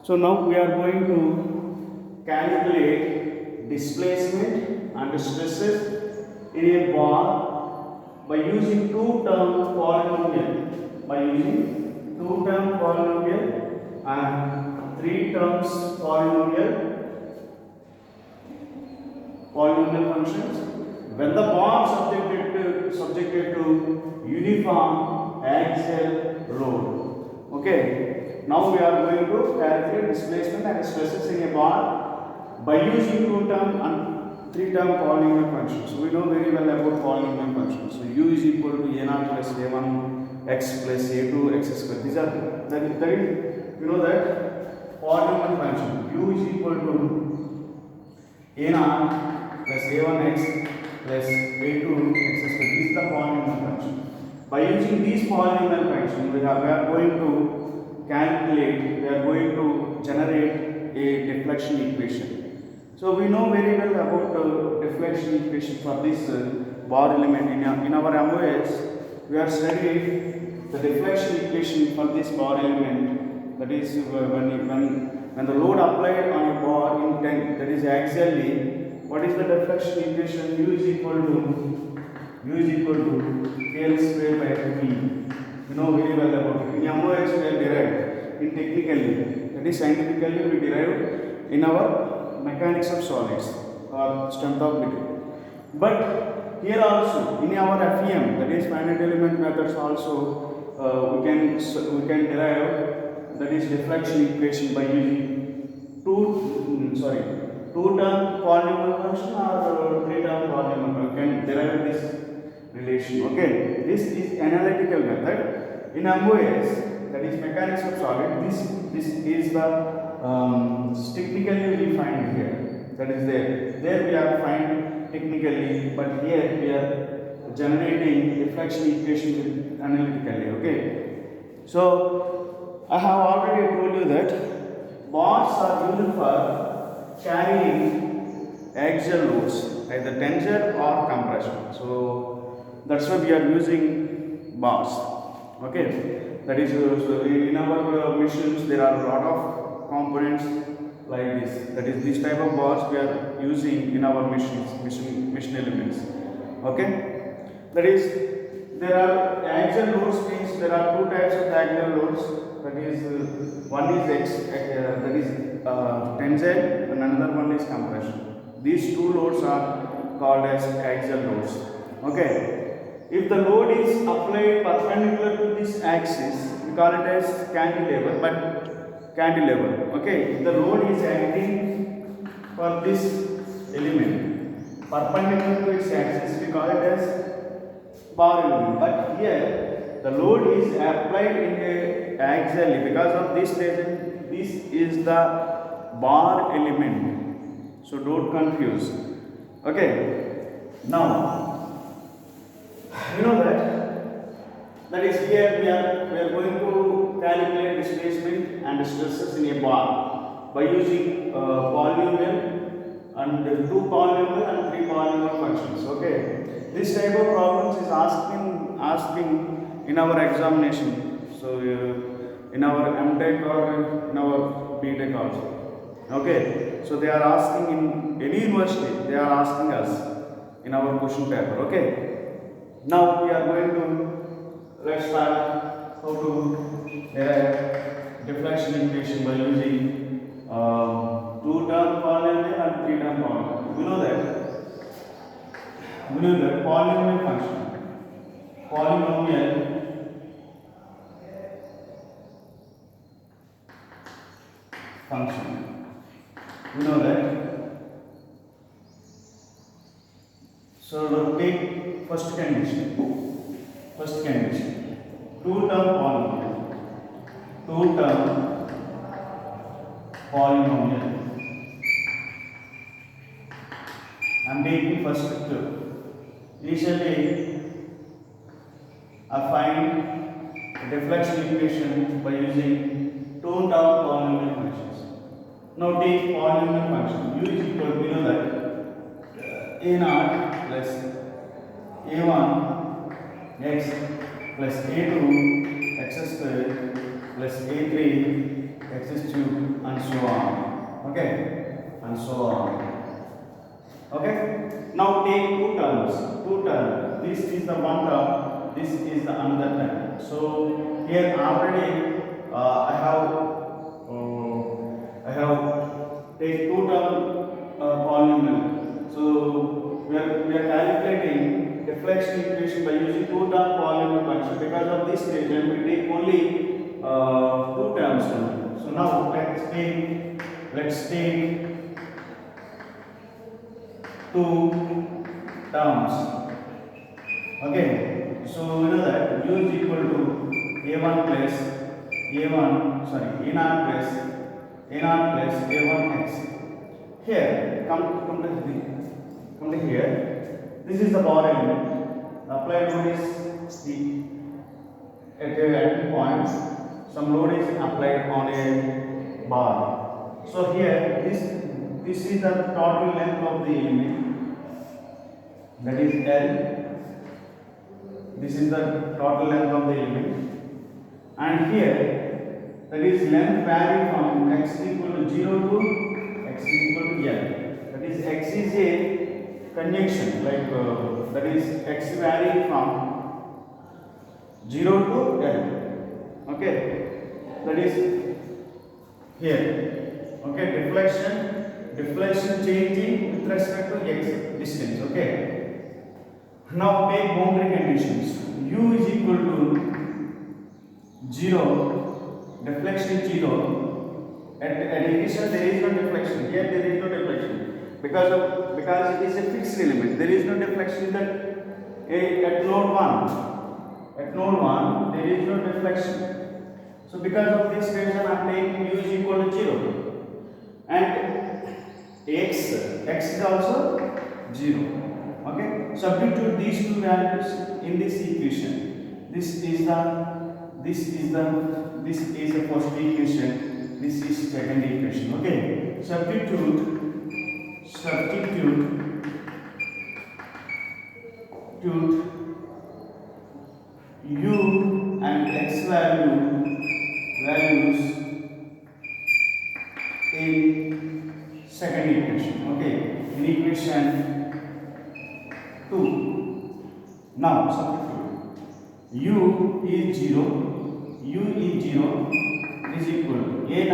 So now we are going to calculate displacement and stresses in a bar by using two-term polynomial. By using two-term polynomial and three terms polynomial functions. When the bar subjected to uniform axial load. Okay. Now we are going to calculate displacement and stresses in a bar by using two-term and three-term polynomial functions. So we know very well about polynomial functions. So u is equal to a0 plus a1 x plus a2 x square. These are that is you know that polynomial function u is equal to a0 plus a1x plus a2 x square. This is the polynomial function. By using these polynomial functions, we are going to calculate, we are going to generate a deflection equation. So we know very well about deflection equation for this bar element in our MOS. We are studying the deflection equation for this bar element. That is when the load applied on a bar in 10, that is axially. What is the deflection equation? U is equal to KL square by V. You know very well about it. In MOS we have derived, in technically, that is scientifically we derived in our mechanics of solids or strength of liquid. But here also in our FEM, that is finite element methods also, we can derive, that is deflection equation by using two-term polynomial function or three-term polynomial function. We can derive this relation. Okay, this is analytical method. In MOS, that is mechanics of solid, this is the technically we find here. That is there we are find technically, but here we are generating deflection equation analytically. Okay, so I have already told you that bars are used for carrying axial loads, either tensor or compression. So that's why we are using bars. Okay, that is so in our machines there are a lot of components like this. That is this type of bars we are using in our machine elements. Okay, that is there are axial loads means there are two types of axial loads. That is one is tensile and another one is compression. These two loads are called as axial loads. Okay. If the load is applied perpendicular to this axis, we call it as cantilever. Okay, if the load is acting for this element perpendicular to its axis, we call it as bar element. But here the load is applied in a axially. Because of this reason, this is the bar element. So don't confuse. Okay. Now you know that is here we are going to calculate displacement and stresses in a bar by using polynomial and two polynomial and three polynomial functions. Okay, this type of problems is asking in our examination. So in our MTech or in our BTech also. Okay, so they are asking in any university, they are asking us in our question paper. Okay. Now we are going to, let's start how to deflection equation by using two-term polynomial and three-term polynomial. We know that polynomial function, we know that. So take first condition, two-term polynomial. I am taking first two. Initially, I find a deflection equation by using two-term polynomial functions. Now take polynomial function. U is equal to, we know that a0 plus a1 x plus a2 x square plus a3 x cube and and so on. Okay, and so on. Okay, now take two terms. This is the one term, this is the another term. So here already I have take two term polynomial. So we are calculating deflection equation by using two term polynomial function. Because of this reason we take only two terms only. So now let's take two terms. Okay, so we know that u is equal to a1 plus a1 sorry a0 plus a1 x. Here come to here. This is the power element. The applied load is the at two points. Some load is applied on a bar. So here this is the total length of the element, that is L. This is the total length of the element, and here that is length varying from x equal to 0 to x equal to L. That is x is a conjunction, like that is x varying from 0 to L. Okay, that is here. Okay, deflection changing with respect to x distance. Okay, now take boundary conditions. U is equal to 0, deflection is 0. At initial there is no deflection. Here there is no deflection because it is a fixed element. There is no deflection at node 1. At node 1 there is no deflection. So because of this reason I am taking u is equal to 0, and x is also 0. Okay, substitute these two values in this equation. This is the first equation, this is second equation. Okay, substitute u and x values in second equation. Okay, in equation 2. Now substitute u is 0 is equal to a0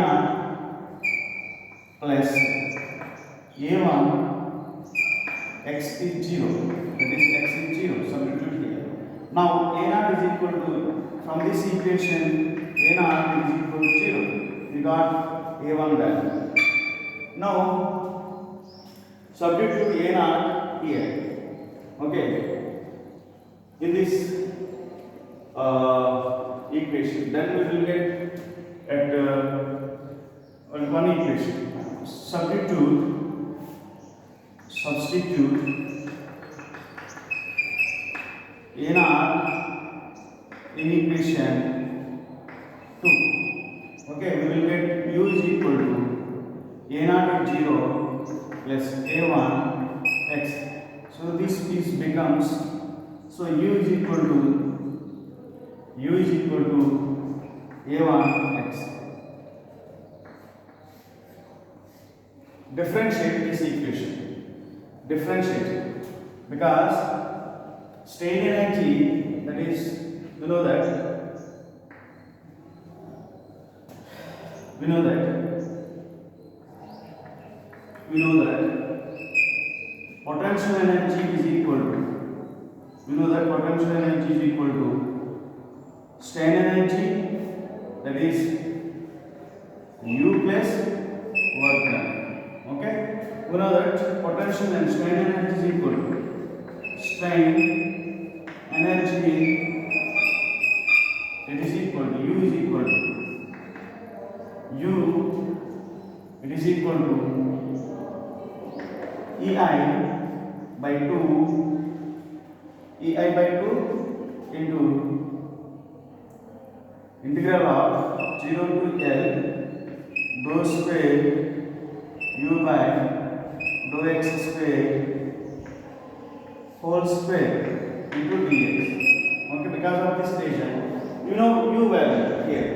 plus a1 x is 0, that is x is 0. Substitute here. Now a0 is equal to, from this equation a0 is equal to 0. We got a1 value. Now substitute a0 here. Okay, in this equation, then we will get at one equation. Substitute a0 in equation 2. Okay, we will get u is equal to a0 is 0 plus a1 x. So this becomes, so u is equal to a1 x. Differentiate this equation. Differentiate because strain energy, that is, we know that potential energy is equal to strain energy, that is u plus work done. Okay, we know that potential and strain energy is equal to strain energy, it is equal to u is equal to EI by 2 into integral of 0 to L dou square u by dou x square whole square into dx. Okay, because of this relation, you know u value here.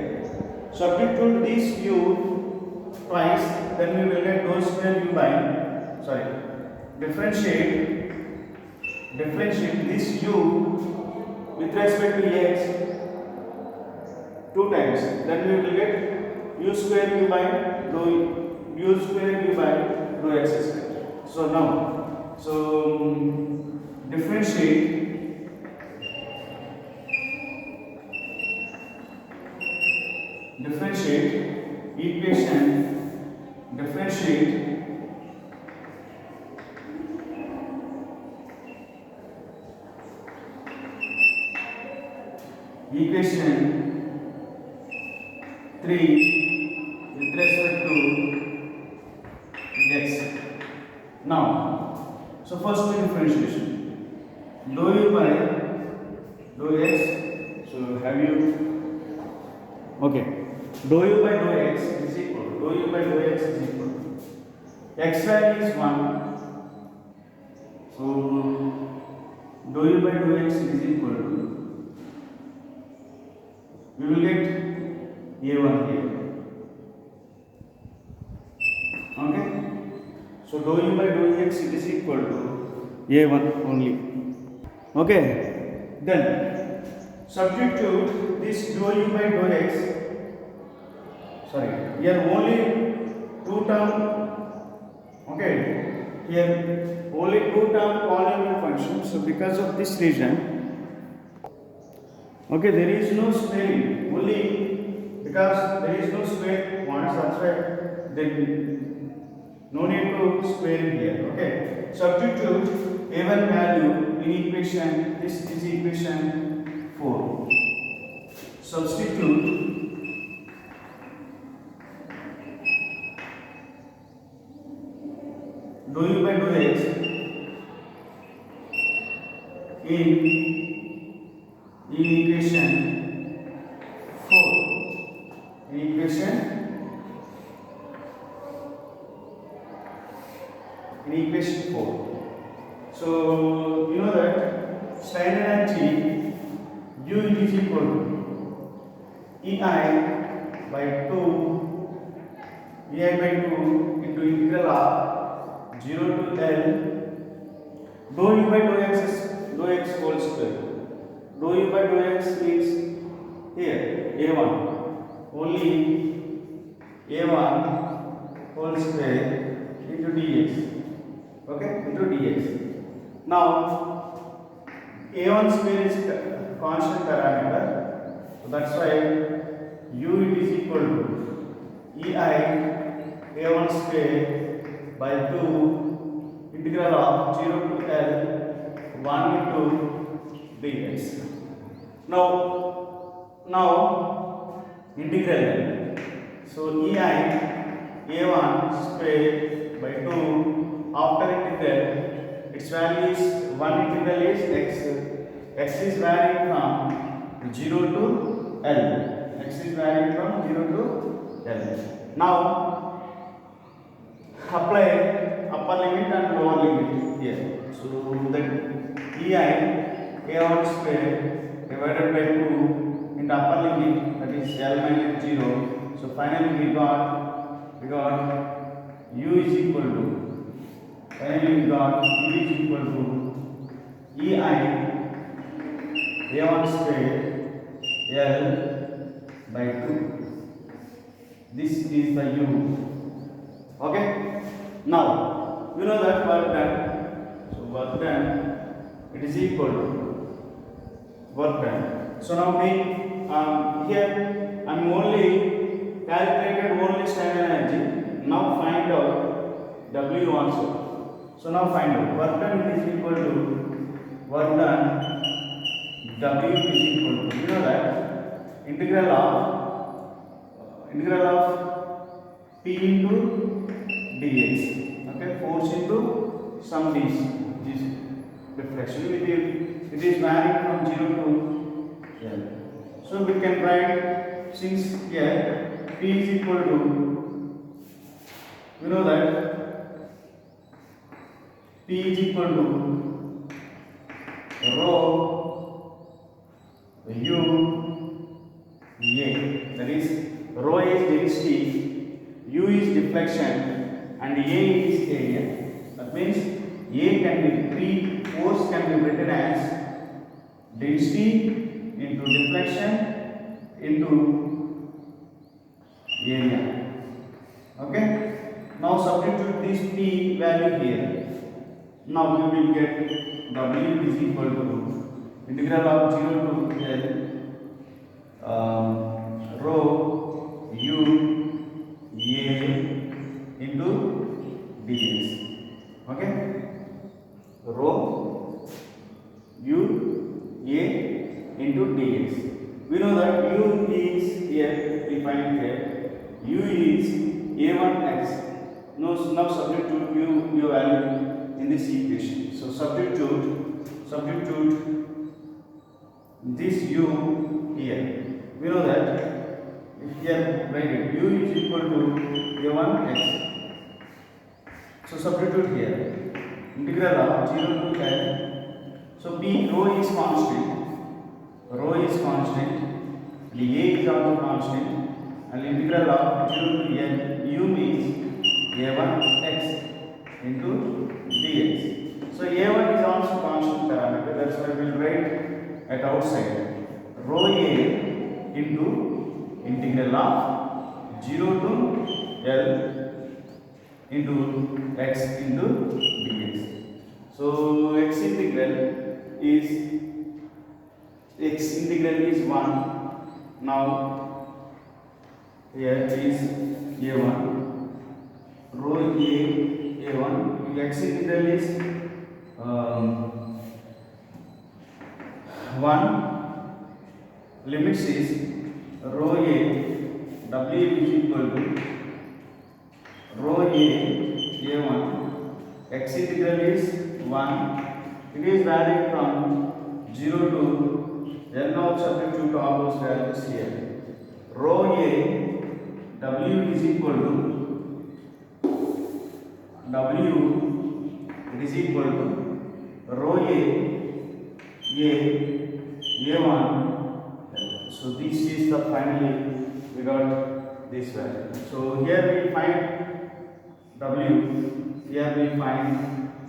Substitute this u twice, then we will get dou square u by, sorry, differentiate this u with respect to x two times, then we will get u square u by dou x square. So now, differentiate equation 3 with respect to x. Now, so first differentiation, dou u by dou x. So have you, okay, dou u by dou x is equal to x value is 1. So dou u by dou x is equal to, we will get a1 here. Okay, so dou u by dou x is equal to a1 only. Okay, then substitute this dou u by dou x, sorry, here only two term, okay, here only two term polynomial function. So because of this reason, okay, there is no squaring, only because there is no square points, that's why then no need to square here. Okay, substitute a1 value in equation, this is equation 4. Substitute dou u by dou x in equation 4. In equation 4. So you know that strain energy U is equal to EI by 2 into integral of 0 to L dou u by dou x whole square. Dou u by dou x means here a1, only a1 whole square into dx. Okay, into dx. Now a1 square is constant parameter, so that's why u is equal to ei a1 square by 2 integral of 0 to L 1 into dx. Now integral. So ei a1 square by 2 after integral, its value is 1 integral is x is varying from 0 to L. X is varying from 0 to L. Now apply upper limit and lower limit here. So that ei a1 square divided by 2 into upper limit, that is L minus 0. So finally we got u is equal to, finally we got u is equal to ei a1 square L by 2. This is the u. Okay, now you know that work done. So work done, it is equal to work done. So now here I am only calculated only strain energy. Now find out W also. So now find out work done is equal to work done W is equal to, you know that integral of P into dx. Okay, force into some this deflection. It is varying from 0 to L. So we can write, since here P is equal to, you know that P is equal to rho u a, that is rho is density, U is deflection and A is area. That means A can be force can be written as density into deflection into area. Okay. Now substitute this P value here. Now we will get W is equal to integral of 0 to L rho U A into dx. Okay, rho U A into dx. We know that U is here, we find here U is A1x. Now substitute U value in this equation. So substitute this U here. We know that if here write U is equal to A1x. So substitute here integral of 0 to L. So P rho is constant, and A is also constant, and integral of 0 to L U means A1x into dx. So A1 is also constant parameter, that's why we will write at outside rho A into integral of 0 to L into x into dx. So x integral is 1. Now here is A1 rho A1. X integral is 1. Limits is rho A W is equal to rho A1. X integral is 1. It is valid from 0 to L. Now substitute all those values here. Rho A W is equal to W it is equal to rho A1. So this is the finally we got this value. So here we find W, here we find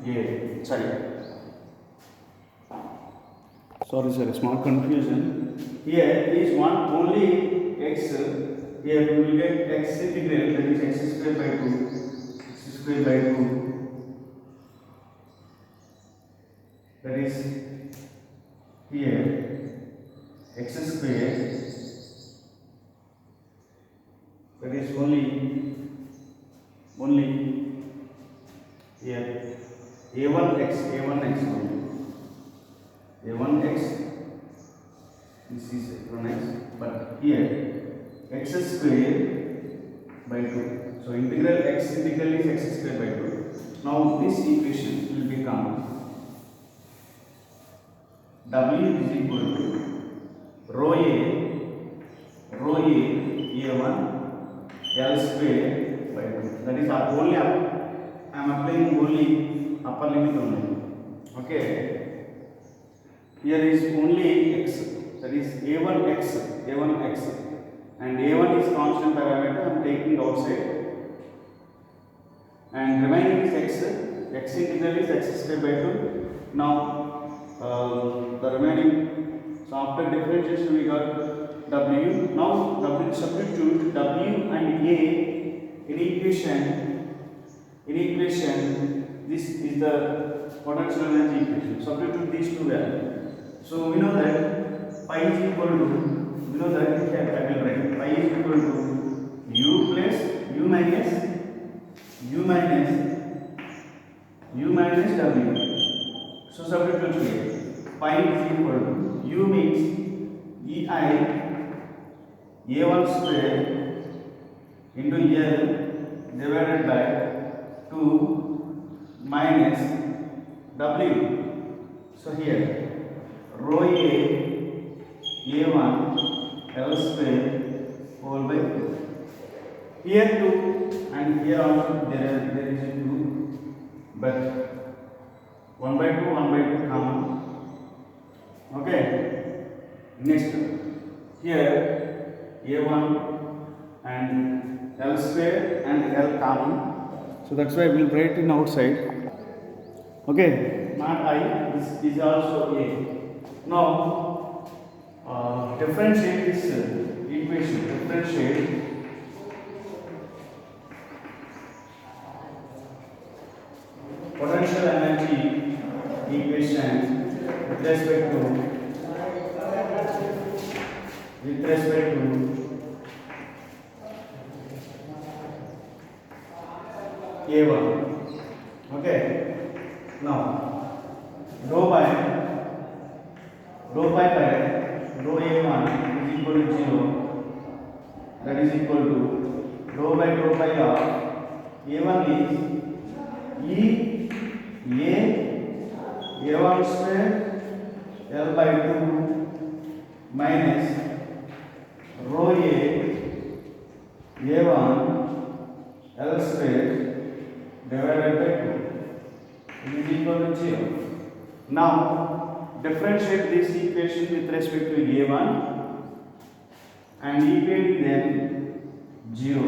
A. Sorry sir, small confusion. Here is one only x. Here we will get x integral, that is x square by 2. That is here x square, that is only here A1x only. A1x, this is A1x, but here x square by 2. So integral x integral is x square by 2. Now this equation will become W is equal to rho A1 L square by 2. That is only up. I am applying only upper limit only. Okay. Here is only x, that is A1x, and A1 is constant parameter. I am taking outside, and remaining is x integral is x square by 2. Now the remaining, so after differentiation we got W. Now substitute W and A in equation. This is the potential energy equation. Substitute these two values. So we know that pi is equal to, we know that here I will write pi is equal to U plus U minus W. So substitute here. Pi is equal to U means EI A1 square into L divided by 2 minus W. So here rho A1 L square whole by 2. Here 2 and here also there is 2, but 1 by 2 common. Okay. Next here A1 and L square and L common. So that's why we'll write in outside. Okay, not I, this is also A. Now, differentiate this equation. Differentiate potential energy equation with respect to A1. Okay. Now, rho by rho A1 is equal to 0. That is equal to rho by of A1 is E A1 square L by 2 minus rho A1 L square divided by 2. It is equal to 0. Now, differentiate this equation with respect to A1 and equate them 0.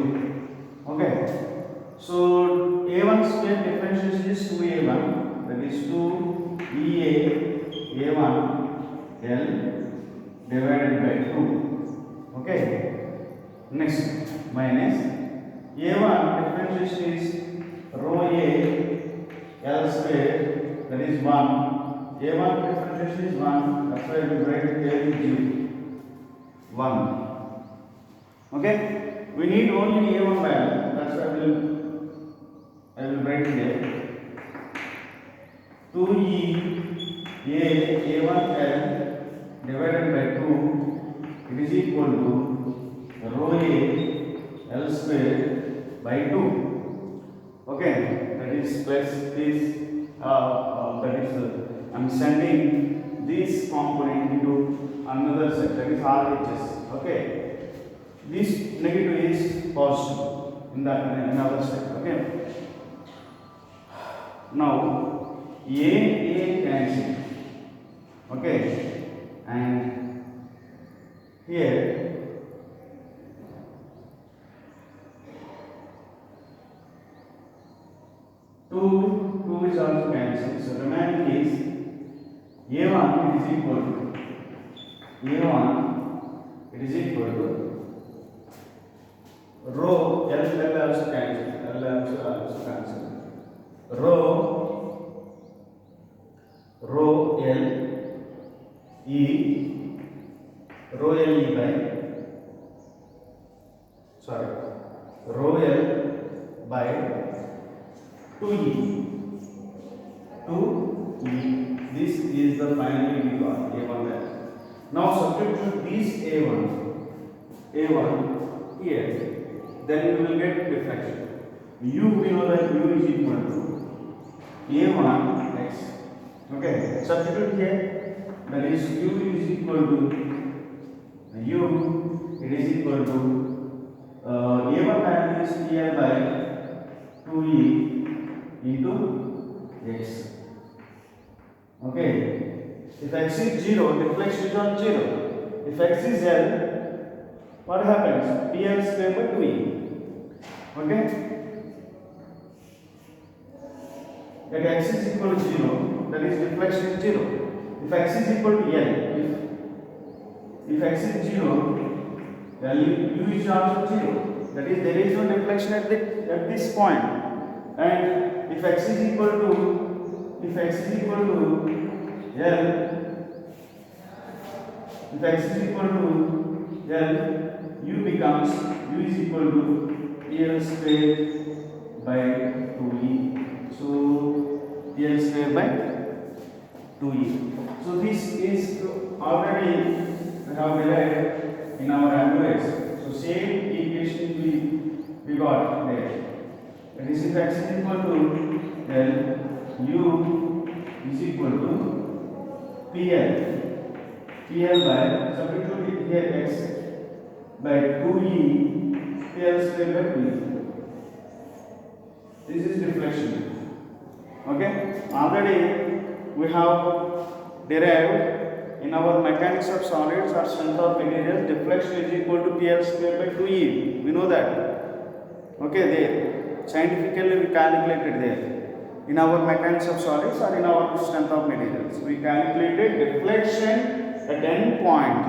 Okay. So, A1 square differentiation is 2A1, that is 2 EA A1 L divided by 2. Okay. Next, minus A1 differentiation is rho A L square, that is 1. A1 differentiation is 1, that's why we write it here is 1. Okay, we need only A1 value, that's why I will write here 2E A1 L divided by 2, it is equal to rho A L square by 2. Okay, that is plus this, I'm sending this component into another set, that is RHS. Okay, this negative is positive in another step. Okay, now A cancel. Okay, and here two is also cancelled. So remaining is A1 is equal to rho L also cancelled. Rho L by 2E. This is the finally we got A1 value. Now substitute this A1 here, then we will get diffraction. U, we know that U is equal to A1 x. Okay, substitute here, that is U is equal to U, it is equal to A1 value is here by 2E into x. Okay, if x is 0, deflection is on 0. If x is L, what happens? PL square by 2E. Okay, that x is equal to 0, that is deflection is 0. If x is equal to L, if x is 0, then U is also 0. That is, there is no deflection at this point. And if x is equal to L, if x is equal to L, U becomes U is equal to PL square by 2E. So PL square by 2E. So this is already we have derived in our MOS. So same equation we got there. That is, if x is equal to L, U is equal to PL by, substitute here x by 2E PL square by 2E. This is deflection. Okay, already we have derived in our mechanics of solids or strength of materials, deflection is equal to PL square by 2E. We know that. Okay, there. Scientifically we calculated there. In our mechanics of solids or in our strength of materials, we calculated deflection at end point.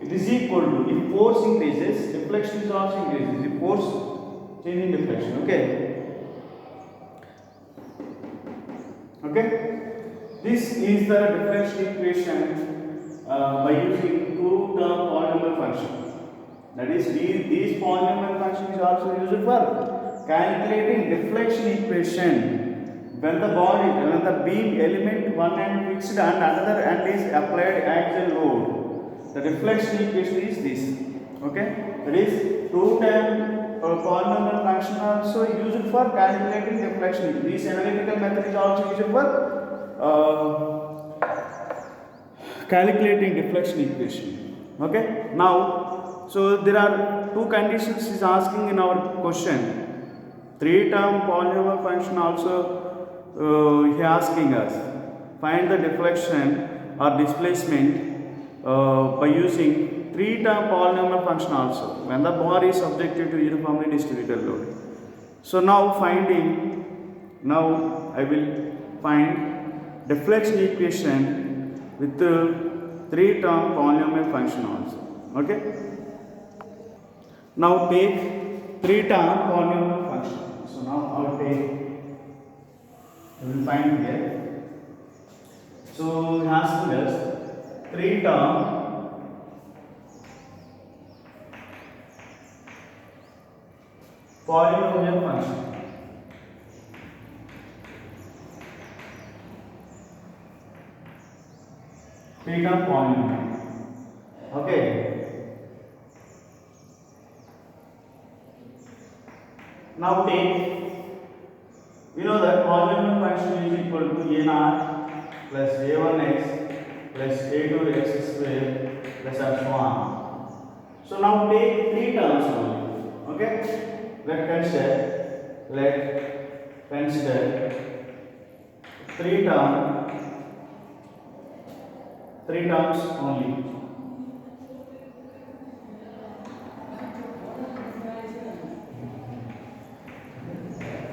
It is equal to, if force increases, deflection is also increases. If force changing deflection. Okay. This is the deflection equation by using two-term polynomial function. That is, these polynomial function is also used for calculating deflection equation when the beam element one end fixed and another end is applied axial load. The deflection equation is this. Okay, that is two-term polynomial function also used for calculating deflection. This analytical method is also used for calculating deflection equation. Okay, now, so there are two conditions is asking in our question. Three-term polynomial function also he asking us find the deflection or displacement by using three-term polynomial function also when the bar is subjected to uniformly distributed load. So now I will find deflection equation with the three-term polynomial function also. Okay. Now take three-term polynomial function. So now I will find here. So he asking us three-term polynomial function. Three-term polynomial. Okay. Now take, we know that polynomial function is equal to a0 plus a1x plus a2x square plus and so on. So now take three terms only. Okay? Let consider three terms only.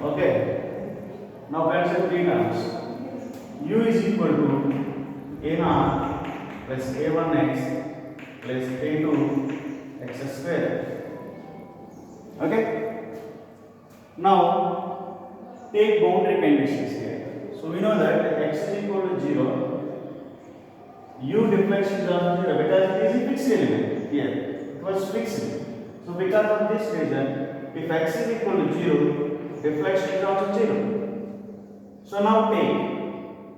Okay. Now consider three terms. U is equal to a0 plus a1x plus a2x square. Okay. Now take boundary conditions here. So we know that x is equal to 0. U deflection is also 0 because it is a fixed element here. It was fixed. So because of this reason, if x is equal to 0, deflection is also 0. So now take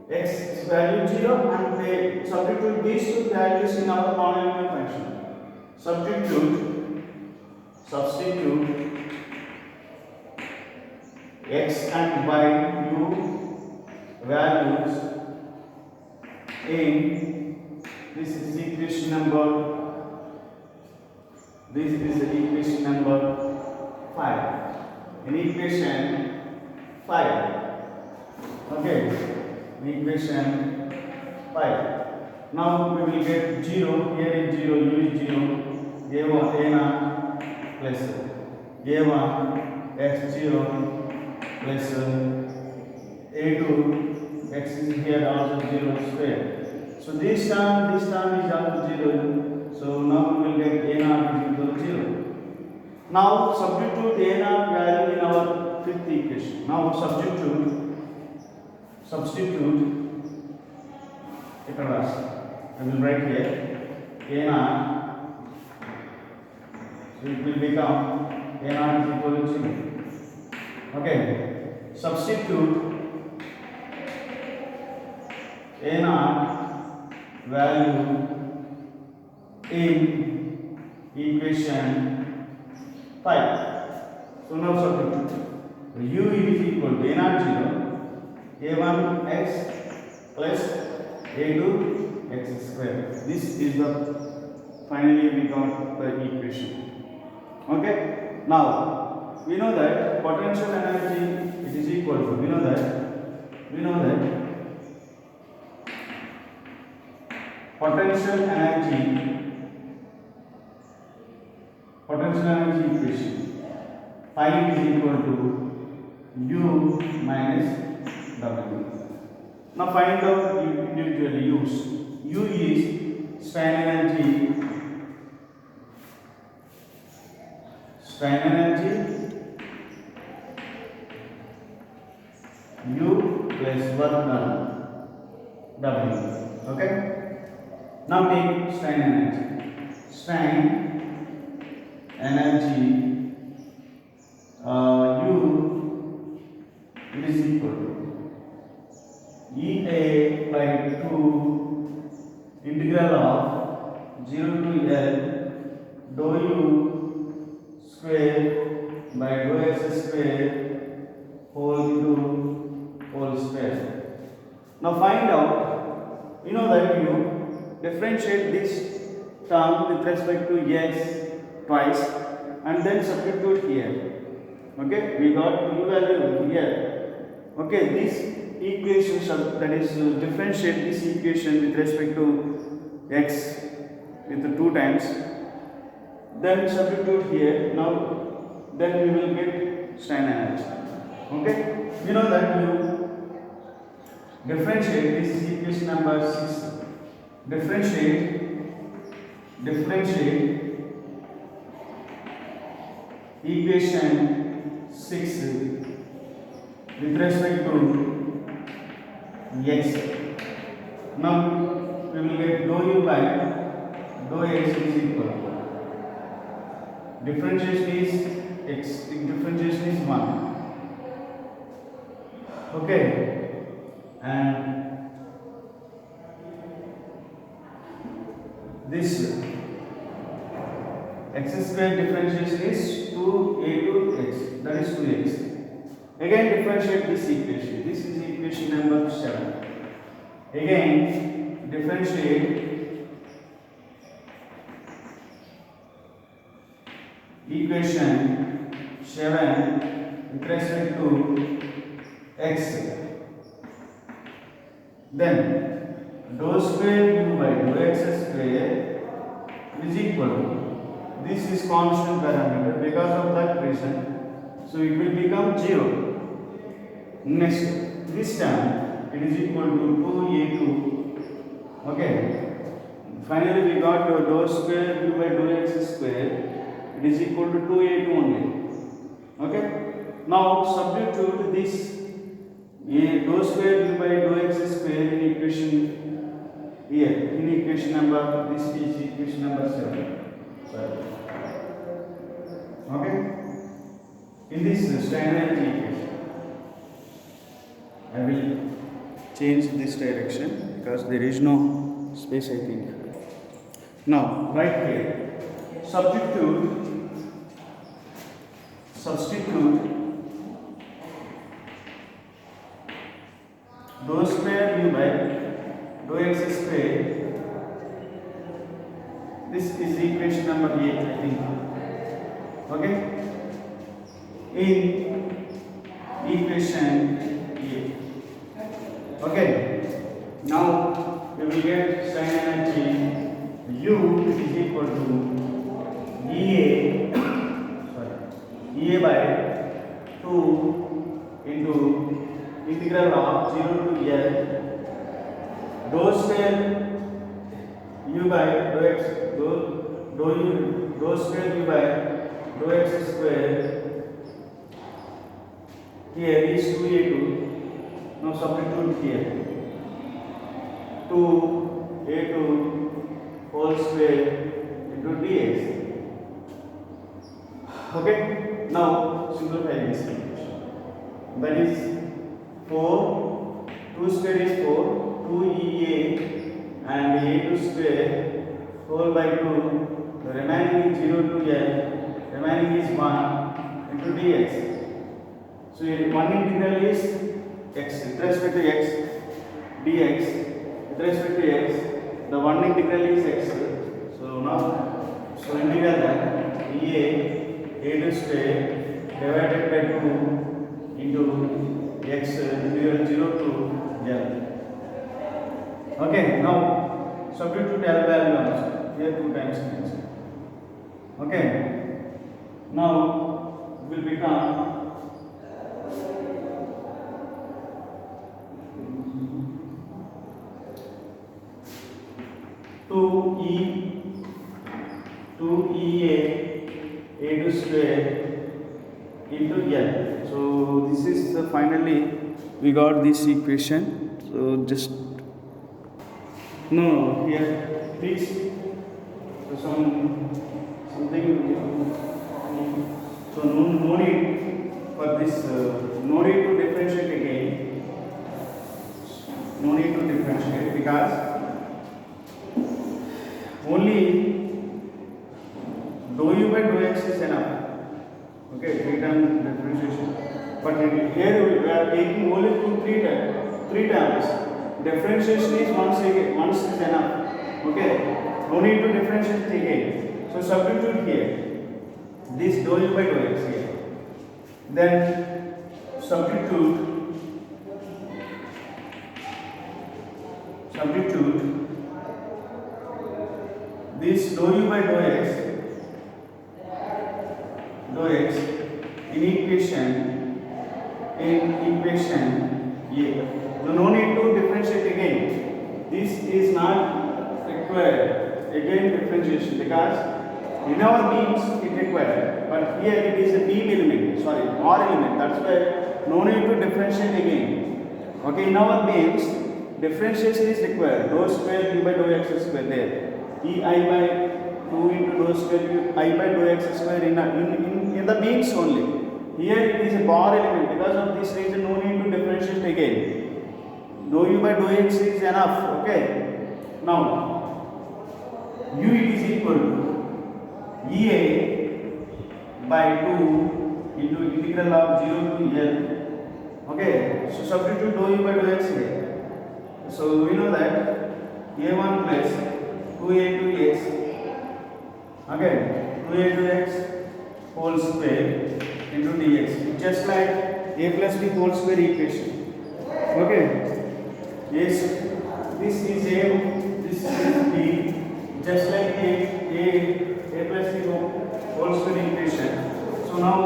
x value 0 and they substitute these two values in our polynomial function. Substitute x and y u values in this is equation number 5. In equation 5. Okay, in equation 5. Now we will get 0, here is 0, u is 0, a1 plus a1 x0 plus a2 x is here also 0 square. So this term is also 0. So now we will get a0 is equal to 0. Now substitute a0 value in our fifth equation. Now substitute I will write here a0. So it will become a0 is equal to 0. Okay. Substitute a0 value in equation 5. So now substitute. U is equal to a0 0, a1x plus a2x square. This is the finally we got the equation. Okay. Now we know that potential energy it is equal to we know that potential energy equation phi is equal to u minus w. Now find out individually u's. U is strain energy. Strain energy u plus work done w. Okay. Now take strain energy. Strain energy u is equal to EA by 2 integral of 0 to L dou u square by dou x square whole into whole square. Now find out, you know that you differentiate this term with respect to x twice and then substitute here. Okay, we got u value here. Okay, this equation that is differentiate this equation with respect to x with the 2 times, then substitute here. Now then we will get strain energy. Okay, you know that you differentiate, this is equation number 6, differentiate equation 6 with respect to x. Now we will get dou u by dou x is equal to, differentiation is x, differentiation is 1. Okay, and this x square differentiation is 2a to x, that is 2x. Again differentiate this equation. This is equation number 7. Again differentiate equation 7 with respect to x. Then dou square u by dou x square is equal to, this is constant parameter because of that reason, so it will become 0. Next, this time it is equal to 2a2. Okay, finally we got dou square u by dou x square, it is equal to 2a2 only. Okay, now substitute this dou square u by dou x square in equation here, in equation number, this is equation number 7. Sorry. Okay, in this strain energy equation, I will change this direction because there is no space, I think. Now right here, substitute dou square u by dou x square, this is equation number 8, I think. Okay, in equation 8. Okay, now we will get strain energy u is equal to EA by 2 into integral of 0 to L dou square u by dou x dou square u by dou x square, here is 2a2. Now substitute here, 2a2 whole square into dx. Okay, now simplify this equation. That is 4, 2 square is 4, 2ea and a2 square whole by 2, the remaining is 0 to L, remaining is 1 into dx. So one integral is x with respect to x dx, with respect to x the one integral is x. So now integral that a2 square divided by 2 into x integral 0 to L. Okay, now substitute L value also here 2 times. Okay, now it will become L. So this is finally we got this equation. So just no here please something so no need for this no need to differentiate again, no need to differentiate because only dou u by dou x is enough. Okay, three term differentiation, but here we are taking only three terms. Differentiation is once is enough. Okay, no need to differentiate again. So substitute here this dou u by dou x here, then substitute this dou u by dou x in equation A. No need to differentiate again. This is not required again differentiation because in our beams it required, but here it is a beam element, sorry, or element. That's why no need to differentiate again. Okay, in our beams differentiation is required. Dou square u by dou x square there. E I by 2 into dou square u I by dou x square in the beams only. Here it is a bar element. Because of this reason, no need to differentiate again. Dou u by dou x is enough. Okay. Now, u it is equal to EA by 2 into integral of 0 to L. Okay. So substitute dou u by dou x here. So we know that A1 plus 2A to x. Again, 2A to x whole square into dx, just like a plus b whole square equation. Okay, yes, this is a, this is b, just like a plus b whole square equation. So now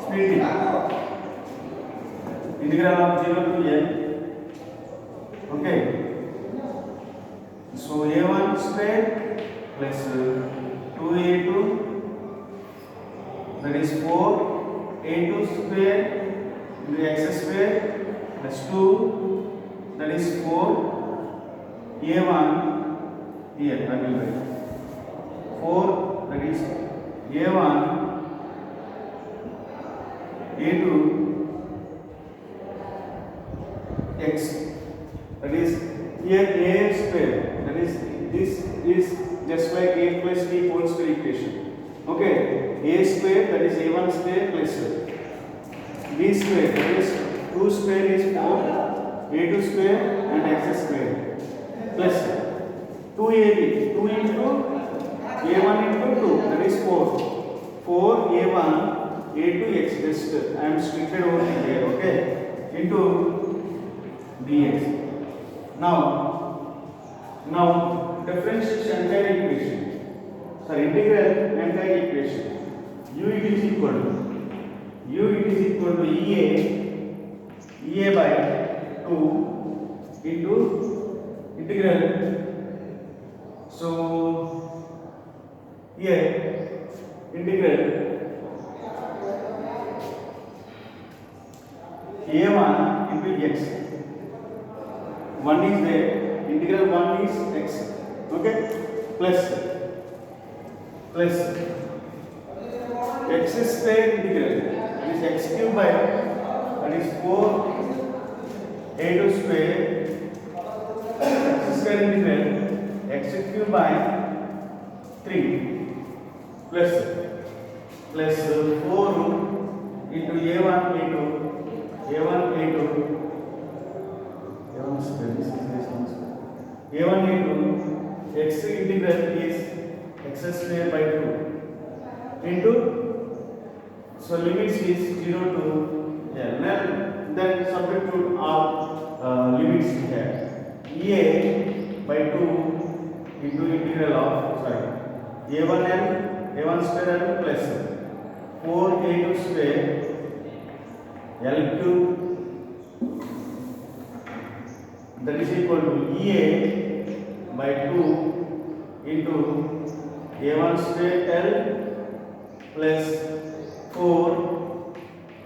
split it, integral of 0 to L. Okay, so a1 square plus 2a2, that is 4a2 square into x square plus 2, that is 4 a1 here I will write 4, that is a1 a2 x, that is here a square, that is this is just like a plus b whole square equation. Okay, a square, that is a1 square plus b square, that is 2 square is 4, a2 square and x square plus 2ab, 2 into a1 into 2, that is 4 a1 a2 x, just I am restricted over here. Okay, into dx. Now differentiation entire equation, sorry, integral entire equation. U it is equal to EA by 2 into integral. So here integral A1 into x. 1 is there, integral 1 is x. Okay, plus x square integral, that is x cube by, that is 4 a2 square, x square integral x cube by 3 plus 4 into a1 a2 a1 into x integral is x square by 2 into, so limits is 0 to L. Then substitute our limits here. EA by 2 into integral of, sorry, a1 square L plus 4a2 square L cube, that is equal to EA by 2 into a1 square L plus 4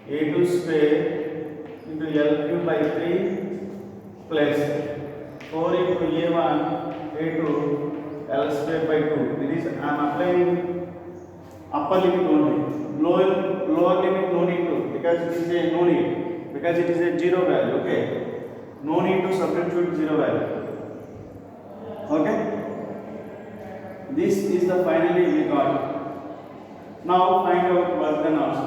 A2 square into L cube by 3 plus 4 into A1 A2 L square by 2. That is, I am applying upper limit only. Lower limit no need to, because it is a no need, because it is a zero value. Okay, no need to substitute zero value. Okay, this is the finally we got. Now find out work done also.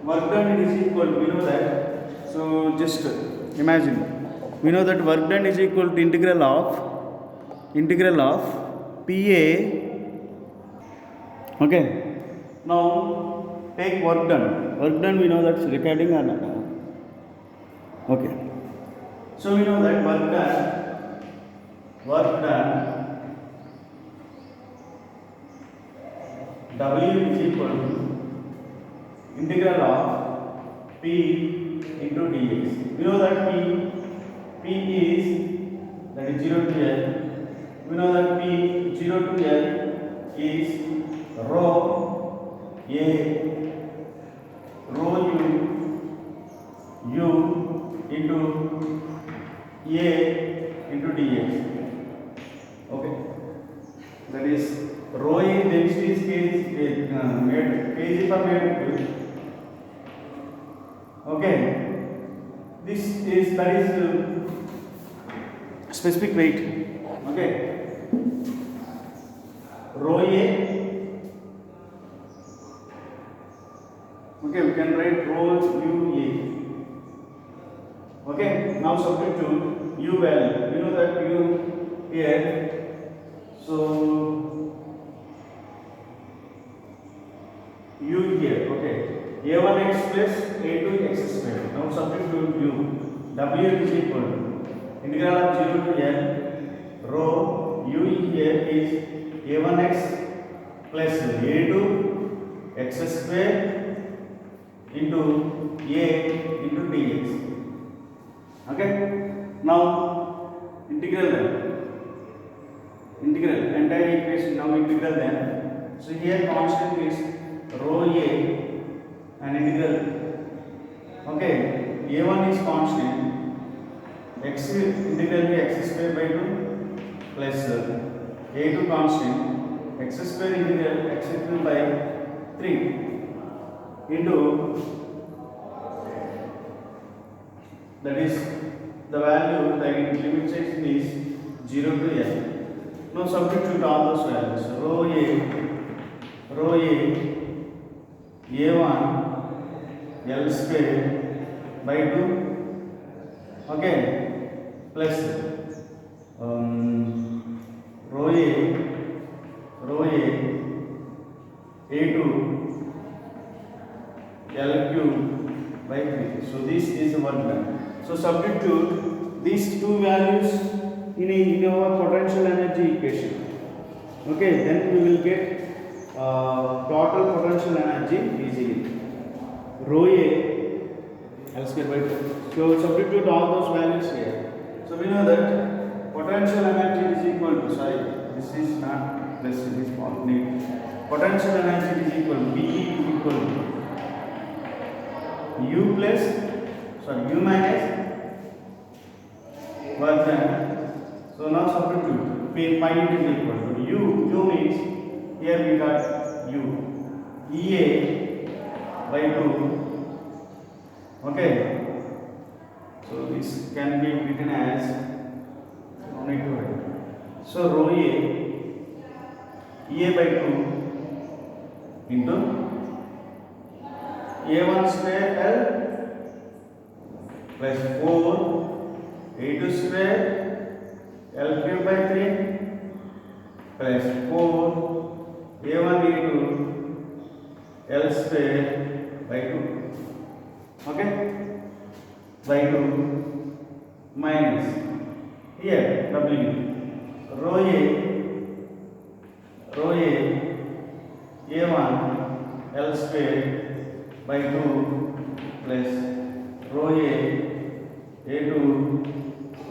Work done is equal to, we know that, so just imagine, we know that work done is equal to integral of PA. Okay, now take work done. Work done, we know that's recording or not. Okay, so we know that work done W is equal to integral of P into dx. We know that P is, that is 0 to L. We know that P 0 to L is rho A rho u into A into dx. Okay, that is rho A density is kg per meter cube. Okay, this is, that is specific weight. Okay, rho A. Okay, we can write rho UA. Okay, now substitute U value. You know that U here, so U here. Okay, A1x plus A2x square. Now substitute U. W is equal to integral of 0 to L rho U here is A1x plus A2x square into A into dx. Okay, now integral entire equation, now integral them. So here constant is rho A and integral. Okay, A1 is constant, x integral to x square by 2 plus A2 constant, x square integral x cube by 3 into, that is the value, the limit section is 0 to L. Now substitute all those values. Rho A A1 L square by 2. Okay, plus rho A A2 L cube by 3. So this is the work done. So substitute these two values in our potential energy equation. Okay, then we will get total potential energy easily. Rho A L square by 2. So substitute all those values here. So we know that potential energy is equal to, sorry, this is not plus, this is negative. Potential energy is equal to P equal to U plus, sorry, U minus work done. So now substitute pi is equal to U means, here we got U EA by 2. Okay, so this can be written as, no need to write. So rho EA by 2 into A1 square L plus 4 A2 square L cube by 3 plus 4 A1 A2 L square by 2. Okay, by 2 minus here W rho A A1 L square by 2 plus rho A2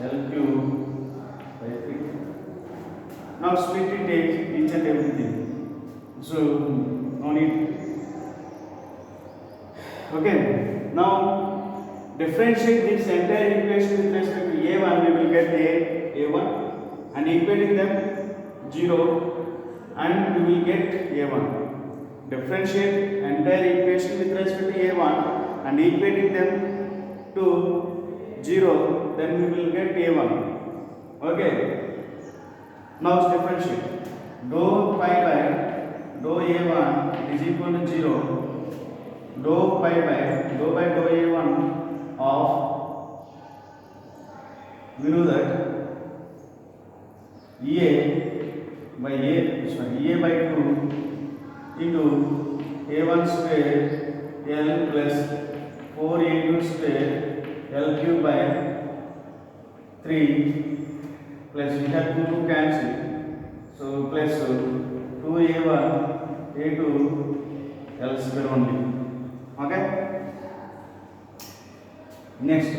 L cube by 3. Now split it, take each and everything. So no need. Okay. Now differentiate this entire equation with respect to a1. We will get a1 and equating them 0, and we will get a1. Differentiate entire equation with respect to a1 and equating them to 0, then we will get a1. Okay. Now differentiate. Dou pi by dou a1 is equal to 0. Dou pi by dou a1 of, we know that a by 2 into a1 square l plus 4a2 square l cube by 3 plus we have to cancel, so plus 2a1 a2 l square only. Okay. Next.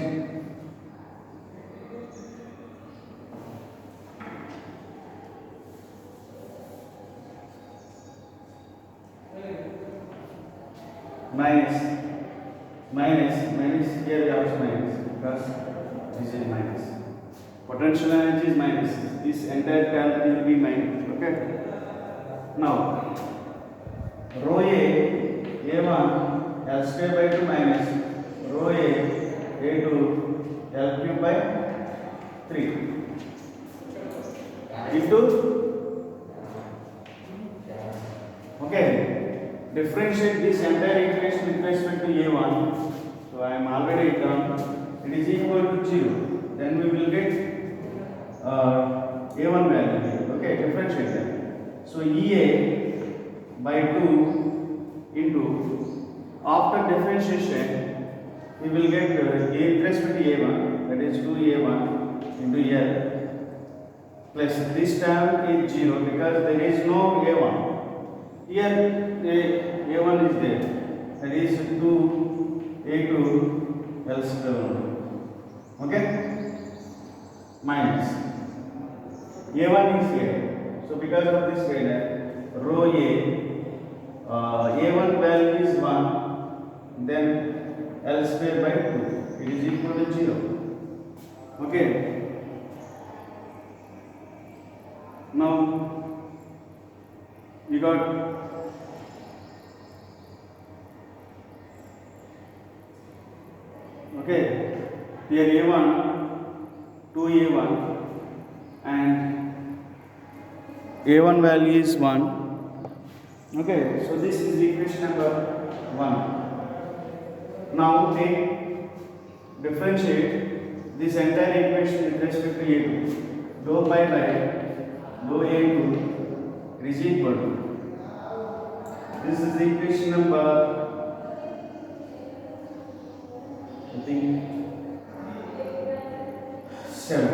Minus here we have minus because this is minus. Potential energy is minus. This entire term will be minus. Okay. Now rho a1 L square by 2 minus rho a2 L cube by 3 into, okay, differentiate this entire equation with respect to a1. So I am already done. It is equal to 0. Then we will get a1 value. Okay, differentiate that. So ea by 2 into, after differentiation we will get a with respect to a1, that is 2a1 into l plus this term is 0 because there is no a1. Here a1 is there, that is 2a2 l square. Okay, minus a1 is here, so because of this rho a1 value is 1, then l square by 2, it is equal to 0. Okay. Now we got here a1, 2a1 and a1 value is 1. Okay, so this is equation number 1. Now differentiate this entire equation with respect to a2. Dou pi by dou a2 is equal to, this is equation number, I think 7.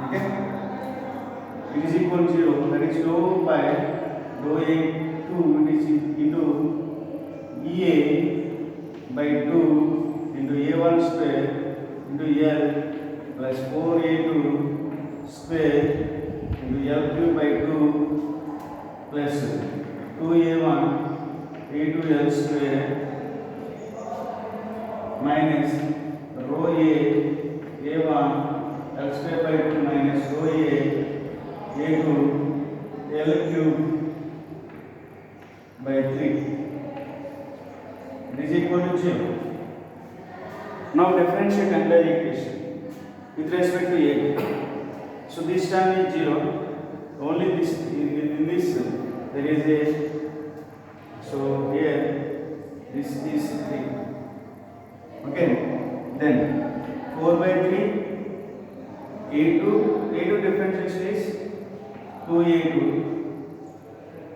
Okay, it is equal to 0, that is dou pi dou a2 it is into ea by 2 into a1 square into l plus 4a2 square into l cube by 2 plus 2a1 a2 l square minus rho a1 l square by 2 minus rho a2 l cube by 3. It is equal to 0. Now differentiate entire equation with respect to a. So this term is 0. Only this in this there is a. So here this is 3. Okay. Then 4 by 3. a2 differentiation is 2a2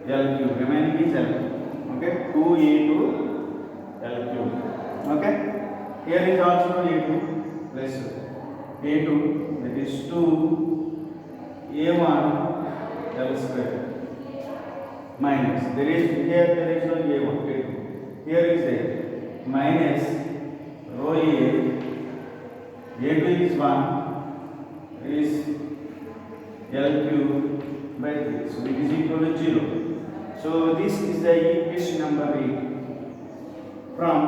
L cube, remaining is L cube. Okay, 2a2 L cube. Okay, here is also a2 plus a2, that is 2a1 L square minus, there is no a1, a2. Here is a minus rho a2 is 1, is L cube by 3, so it is equal to 0. So this is the equation number 8 from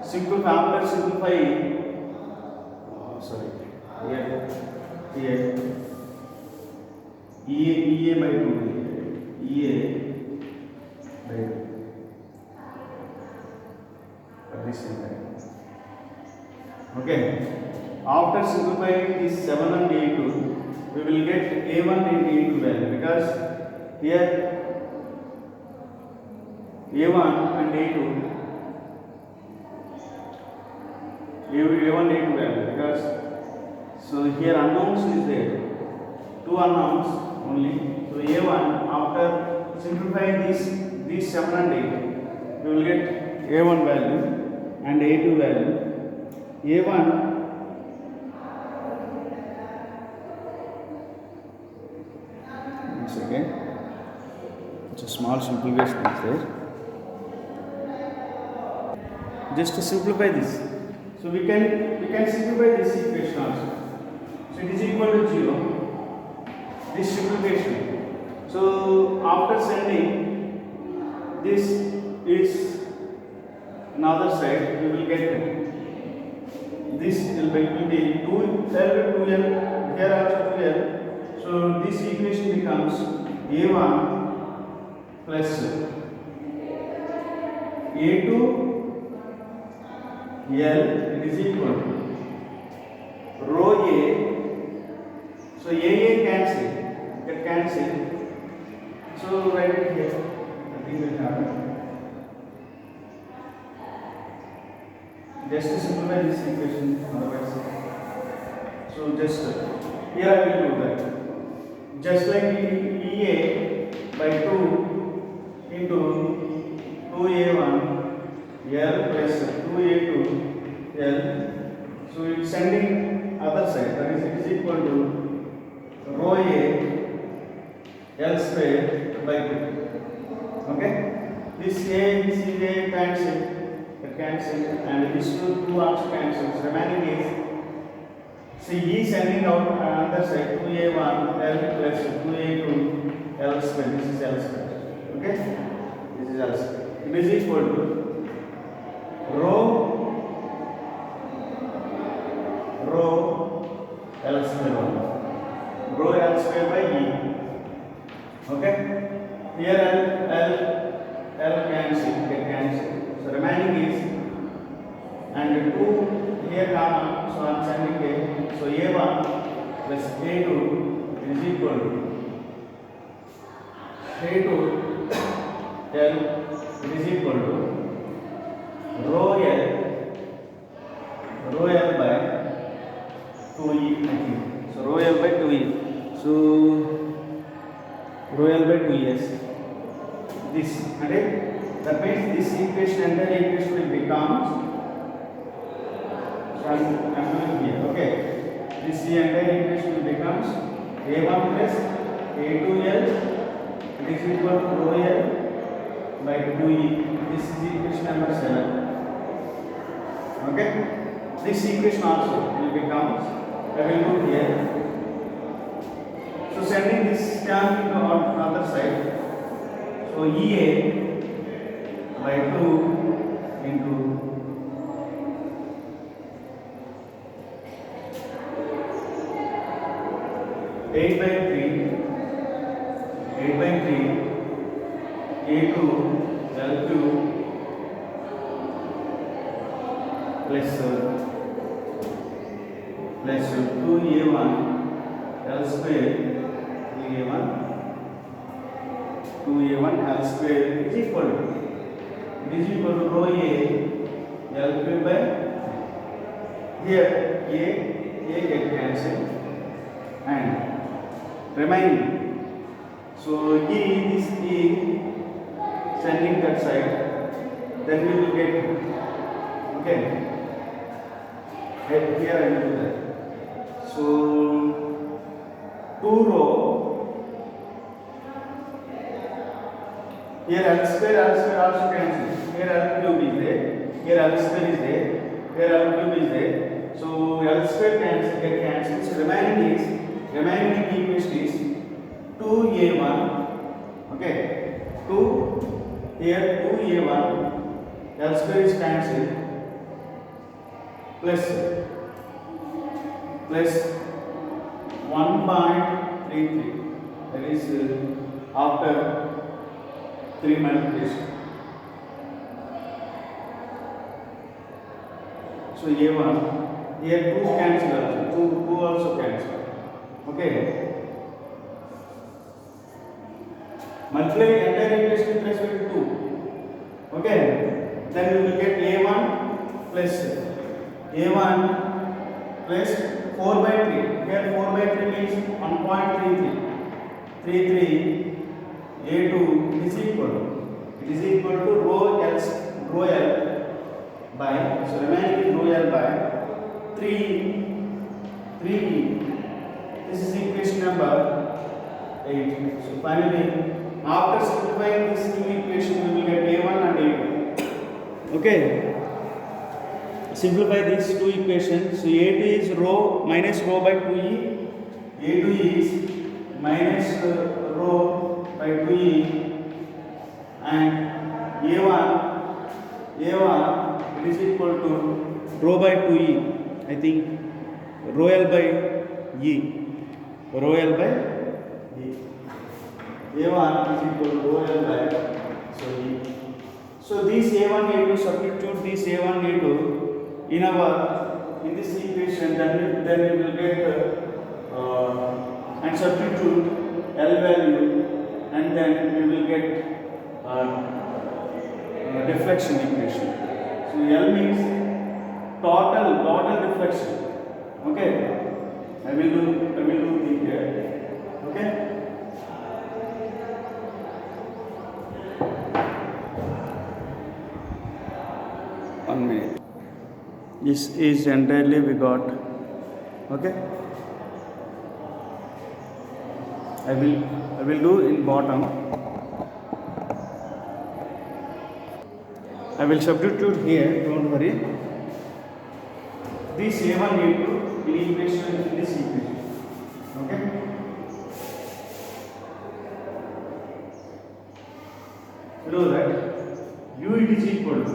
simplify, after simplify, sorry, here EA by 2, EA by 2, this is that. Okay, after simplifying this 7 and A2, we will get A1 and A2 value, because here A1 and A2, A1 A2 value, because so here unknowns is there, 2 unknowns only. So A1, after simplifying these 7 and 8, we will get A1 value and A2 value. A1 once again, it's a small simplification is there. Just to simplify this, so we can simplify this equation also. So it is equal to 0. This simplification. So after sending this is another side, we will get this will be 2L, 2L, here also 2L. So this equation becomes A1 plus A2 L, it is equal to rho A. So A cancel, get cancel. So write it here. Nothing will happen. Just to simplify this equation, otherwise. So just here I will do that. Just like EA by 2 into 2A1 L plus 2A2 L. So it is sending other side, that is, it is equal to rho A L square by 2. Okay? This is A cancel. Cancel, and these two also cancels. Remaining is, see, E sending out another side 2A1 L plus 2A2 L square. This is L square. Okay? This is L square. It is equal to rho L square 1. Rho L square by E. Okay? Here L cancel, get cancel. So remaining is, and 2 here comma, so I am sending A. So A1 plus A2 is equal to A2 L, it is equal to rho L by 2E, I think. So rho L by 2E. So rho L by 2E, yes. This, okay? That means this equation, entire equation will become, so I am doing here, okay. This entire equation will becomes A1 plus A2L, it is equal to rho L by 2E. This is equation number 7. Okay. This equation also will become, I will do here. So sending this term to the other side. So EA by 2 into 8 by 3 A2 L2 plus 2A1 L square 2A1 L square is equal to, it is equal to rho A L cube by, here A get cancelled and remaining. So this E sending that side, then we will get, okay, here I will do that. So 2 rho, here L square also cancels. Here L cube is there, here L square is there, here L cube is there. So L square get cancelled. So remaining equation is 2A1, okay, 2 here 2A1 L square is cancelled, plus 1.33, that is after 3 multiplication. So A1, here 2 cancel also, 2 also cancel. Okay. Multiply entire equation with respect to 2. Okay. Then we will get A1 plus 4 by 3. Here 4 by 3 means 1.33. 33 A2 is equal. It is equal to rho L by, so remaining is rho L by 3. This is equation number 8. So finally, after simplifying this new equation, we will get A1 and A2. Okay. Simplify these two equations. So A2 is rho minus rho by 2e. A2 is minus rho by 2e, and A1 it is equal to rho by 2e. I think rho L by e. Rho L by e. A1 is equal to rho L by e. So these A1 A2, substitute these A1 A2 in this equation, then we will get and substitute L value, and then we will get deflection equation. So L means total deflection. Okay, I will do it here. Okay. One minute. This is entirely we got. Okay. I will do in bottom. I will substitute here, don't worry. This A1 A2 in equation, in this equation. Okay. Below that, U it is equal to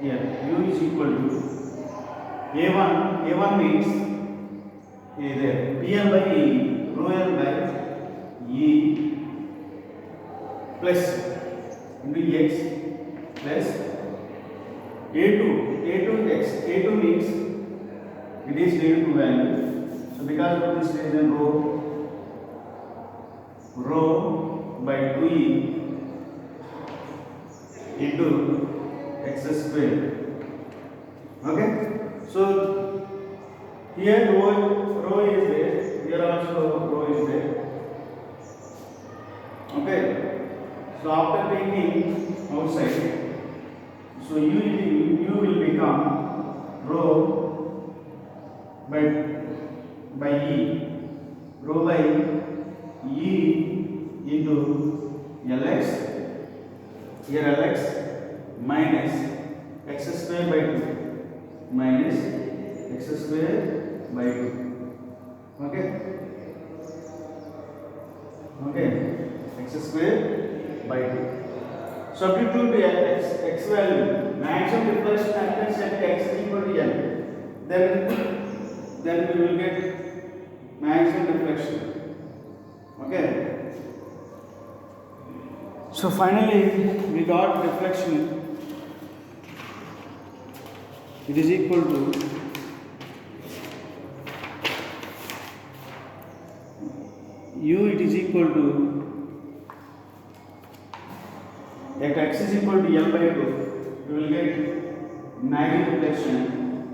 here. U is equal to A1 means there PL by E, rho L by E plus into X plus A2 X. A2 means it is related to value. So because of this reason, rho by 2E into x square. Okay. So here rho is there. Here also rho is there. Okay. So after taking outside, so u will become rho by e, rho by e into Lx. Here Lx minus x square by 2 minus x square by 2. Okay. X square by 2. Substitute x value, maximum reflection happens at x equal to n. Then we will get maximum reflection. Okay. So finally we got reflection. It is equal to U. It is equal to at x is equal to L by 2. We will get maximum reflection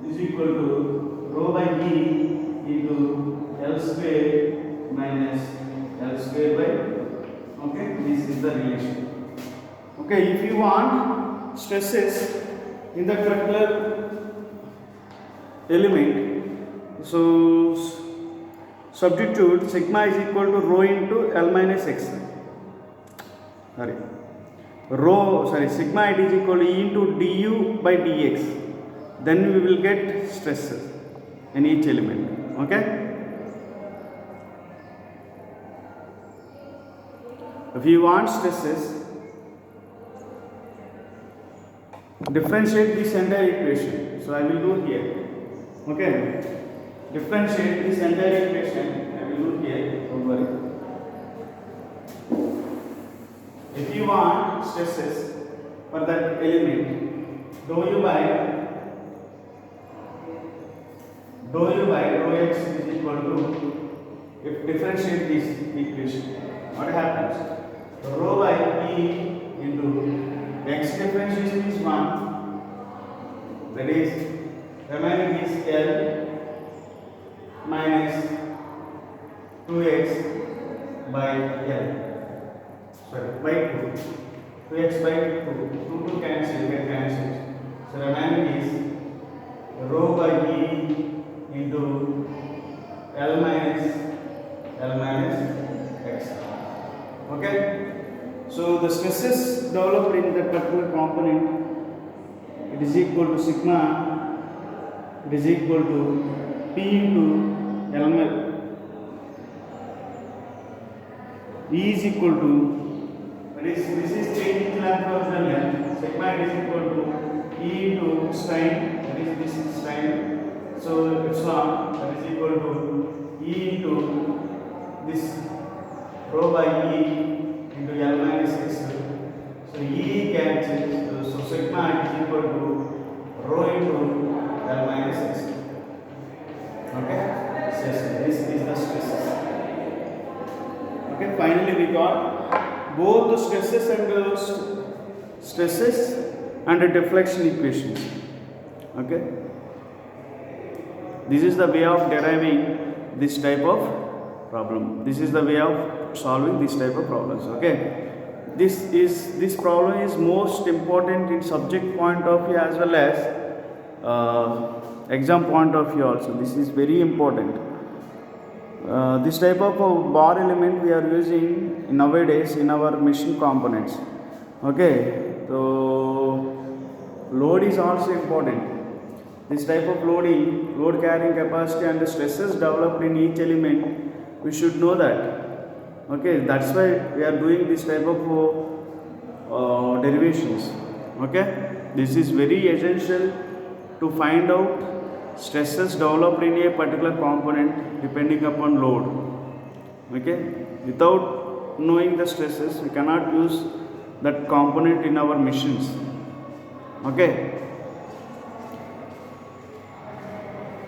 is equal to rho by E into L square minus L square by 2. Okay, this is the relation. Okay, if you want stresses in the particular element, so substitute sigma is equal to rho into L minus x. Sigma it is equal to E into du by dx. Then we will get stresses in each element. Okay. If you want stresses differentiate this entire equation. So I will do here. Okay, differentiate this entire equation. I will do here. Don't worry. If you want stresses for that element, dou u by rho x is equal to, if differentiate this equation, what happens? Rho by e into x differentiation is 1, that is remaining is L minus 2x by L, sorry, by 2, 2x by 2, 2 cancel, get cancelled, so remaining is rho by e into L minus x. Okay, so the stresses developed in that particular component, it is equal to sigma, it is equal to P into L E is equal to, this is changing length of the length, sigma is equal to E into strain, that is this is strain, so epsilon, that is equal to E into this rho by E into L minus x. So E cancels, so sigma is equal to rho into L minus x. Okay, so this is the stresses. Okay, finally we got both the stresses and the deflection equations. Okay, this is the way of deriving this type of problem. This is the way of solving this type of problems. Okay, this problem is most important in subject point of view as well as exam point of view also. This is very important. This type of bar element we are using nowadays in our machine components. Okay, so load is also important. This type of loading, load carrying capacity and the stresses developed in each element, we should know that. Okay, that's why we are doing this type of derivations. Okay, this is very essential to find out stresses developed in a particular component depending upon load. Okay, without knowing the stresses, we cannot use that component in our machines. Okay.